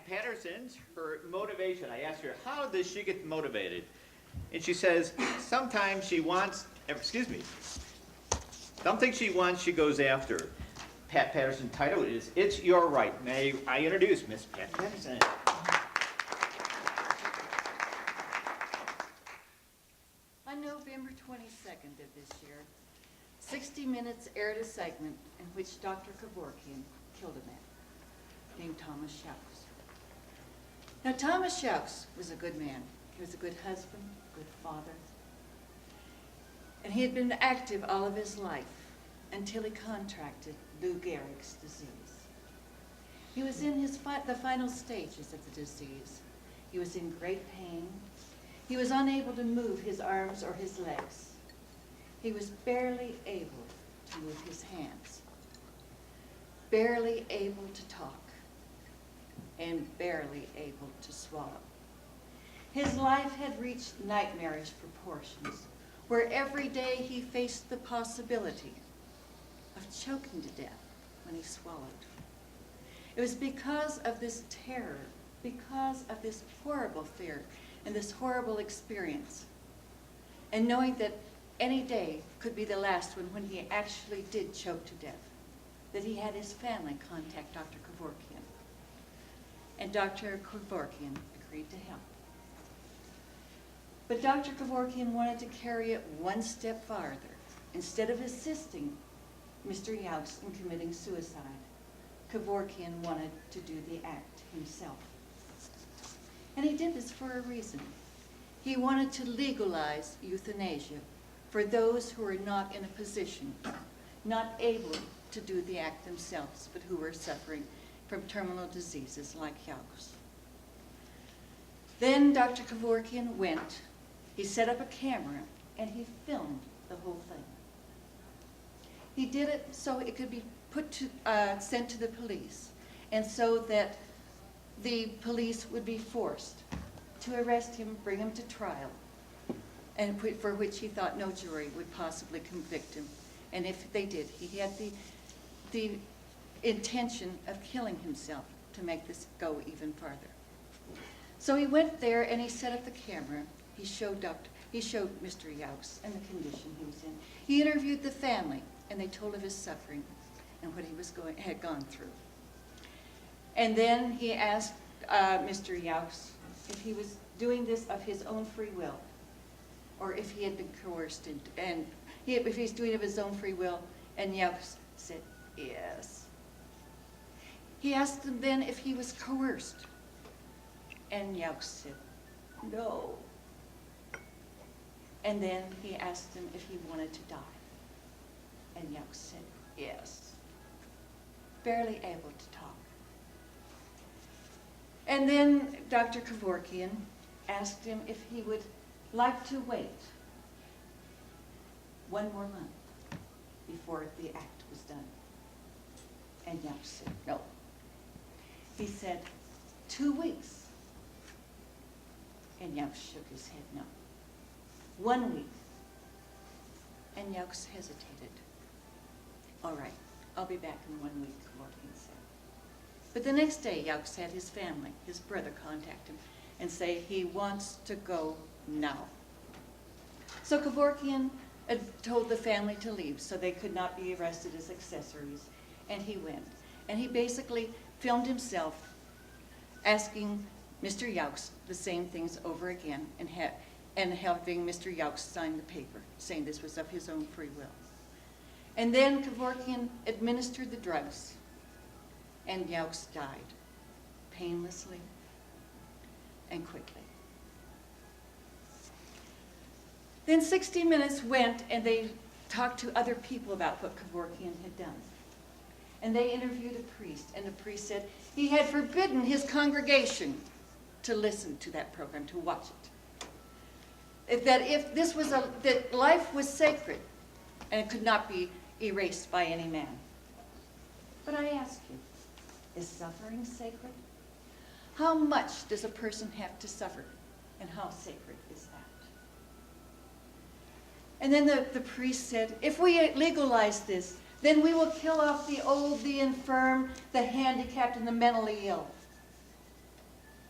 Patterson's, her motivation. I asked her, how does she get motivated? And she says, sometimes she wants, something she wants, she goes after. Pat Patterson's title is It's Your Right. May I introduce Miss Pat Patterson. On November 22nd of this year, 60 Minutes aired a segment in which Dr. Kevorkian killed a man named Thomas Shouks. Now, Thomas Shouks was a good man. He was a good husband, a good father. And he had been active all of his life until he contracted Lou Gehrig's disease. He was in the final stages of the disease. He was in great pain. He was unable to move his arms or his legs. He was barely able to move his hands, barely able to talk, and barely able to swallow. His life had reached nightmarish proportions, where every day he faced the possibility of choking to death when he swallowed. It was because of this terror, because of this horrible fear and this horrible experience, and knowing that any day could be the last one when he actually did choke to death, that he had his family contact Dr. Kevorkian. And Dr. Kevorkian agreed to help. But Dr. Kevorkian wanted to carry it one step farther. Instead of assisting Mr. Yauks in committing suicide, Kevorkian wanted to do the act himself. And he did this for a reason. He wanted to legalize euthanasia for those who were not in a position, not able to do the act themselves, but who were suffering from terminal diseases like Yauks. Then Dr. Kevorkian went, he set up a camera, and he filmed the whole thing. He did it so it could be sent to the police, and so that the police would be forced to arrest him, bring him to trial, and for which he thought no jury would possibly convict him. And if they did, he had the intention of killing himself to make this go even farther. So he went there and he set up the camera. He showed Mr. Yauks and the condition he was in. He interviewed the family, and they told of his suffering and what he had gone through. And then he asked Mr. Yauks if he was doing this of his own free will, or if he had been coerced into, and if he's doing it of his own free will, and Yauks said yes. He asked him then if he was coerced, and Yauks said no. And then he asked him if he wanted to die, and Yauks said yes, barely able to talk. And then Dr. Kevorkian asked him if he would like to wait one more month before the act was done. And Yauks said no. He said 2 weeks. And Yauks shook his head no. 1 week. And Yauks hesitated. All right, I'll be back in 1 week, Kevorkian said. But the next day, Yauks had his family, his brother, contact him and say he wants to go now. So Kevorkian told the family to leave so they could not be arrested as accessories, and he went. And he basically filmed himself asking Mr. Yauks the same things over again and having Mr. Yauks sign the paper saying this was of his own free will. And then Kevorkian administered the drugs, and Yauks died painlessly and quickly. Then 60 Minutes went and they talked to other people about what Kevorkian had done. And they interviewed a priest, and the priest said he had forbidden his congregation to listen to that program, to watch it. That life was sacred and it could not be erased by any man. But I ask you, is suffering sacred? How much does a person have to suffer, and how sacred is that? And then the priest said, if we legalize this, then we will kill off the old, the infirm, the handicapped, and the mentally ill.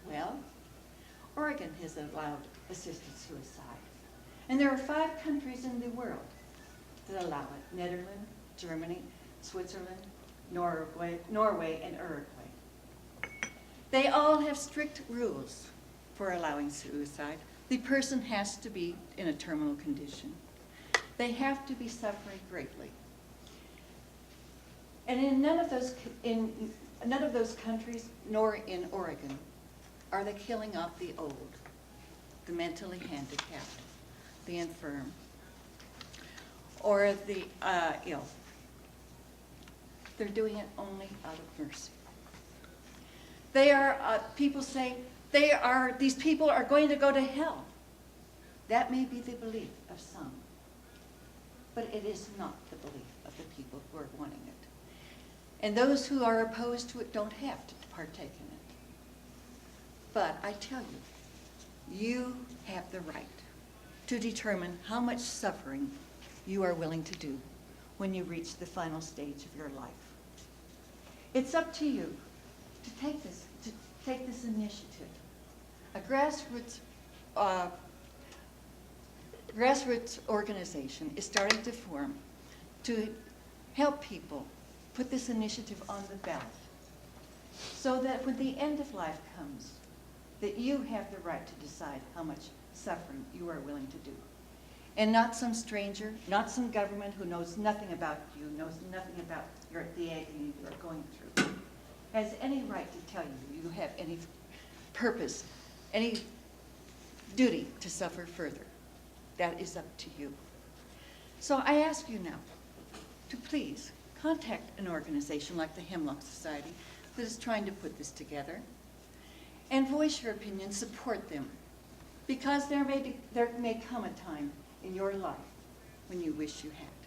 Well, Oregon has allowed assisted suicide. And there are 5 countries in the world that allow it: Netherlands, Germany, Switzerland, Norway, and Uruguay. They all have strict rules for allowing suicide. The person has to be in a terminal condition. They have to be suffering greatly. And in none of those countries, nor in Oregon, are they killing off the old, the mentally handicapped, the infirm, or the ill. They're doing it only out of mercy. They are, people say, these people are going to go to hell. That may be the belief of some, but it is not the belief of the people who are wanting it. And those who are opposed to it don't have to partake in it. But I tell you, you have the right to determine how much suffering you are willing to do when you reach the final stage of your life. It's up to you to take this initiative. A grassroots organization is starting to form to help people put this initiative on the ballot, so that when the end of life comes, that you have the right to decide how much suffering you are willing to do. And not some stranger, not some government who knows nothing about you, knows nothing about the agony you are going through, has any right to tell you you have any purpose, any duty to suffer further. That is up to you. So I ask you now to please contact an organization like the Hemlock Society that is trying to put this together, and voice your opinion, support them, because there may come a time in your life when you wish you had.